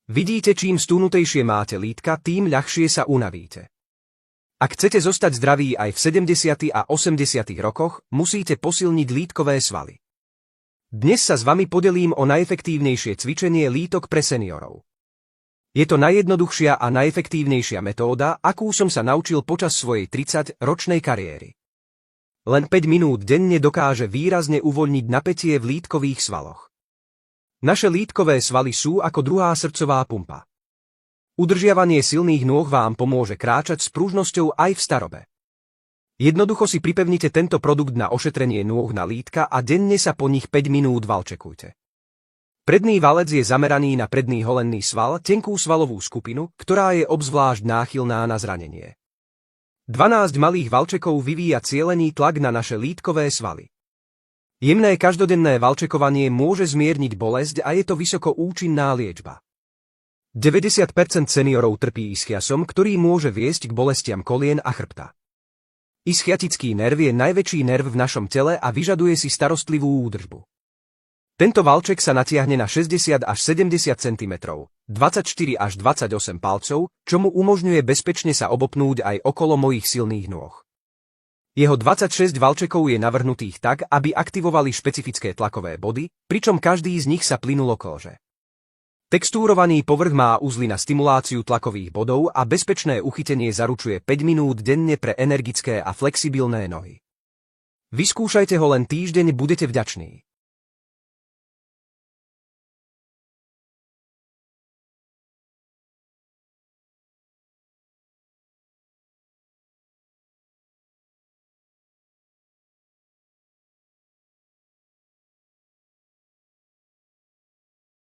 Vidíte, čím stúnutejšie máte lítka, tým ľahšie sa unavíte. Ak chcete zostať zdraví aj v 70. a 80. rokoch, musíte posilniť lítkové svaly. Dnes sa s vami podelím o najefektívnejšie cvičenie lítok pre seniorov. Je to najjednoduchšia a najefektívnejšia metóda, akú som sa naučil počas svojej 30-ročnej kariéry. Len 5 minút denne dokáže výrazne uvoľniť napätie v lítkových svaloch. Naše lítkové svaly sú ako druhá srdcová pumpa. Udržiavanie silných nôh vám pomôže kráčať s pružnosťou aj v starobe. Jednoducho si pripevnite tento produkt na ošetrenie nôh na lítka a denne sa po nich 5 minút valčekujte. Predný valec je zameraný na predný holenný sval, tenkú svalovú skupinu, ktorá je obzvlášť náchylná na zranenie. 12 malých valčekov vyvíja cielený tlak na naše lítkové svaly. Jemné každodenné valčekovanie môže zmierniť bolesť a je to vysoko účinná liečba. 90% seniorov trpí ischiasom, ktorý môže viesť k bolestiam kolien a chrbta. Ischiatický nerv je najväčší nerv v našom tele a vyžaduje si starostlivú údržbu. Tento valček sa natiahne na 60 až 70 cm, 24 až 28 palcov, čo mu umožňuje bezpečne sa obopnúť aj okolo mojich silných nôh. Jeho 26 valčekov je navrhnutých tak, aby aktivovali špecifické tlakové body, pričom každý z nich sa plynulo kože. Textúrovaný povrch má uzly na stimuláciu tlakových bodov a bezpečné uchytenie zaručuje 5 minút denne pre energické a flexibilné nohy. Vyskúšajte ho len týždeň, budete vďační.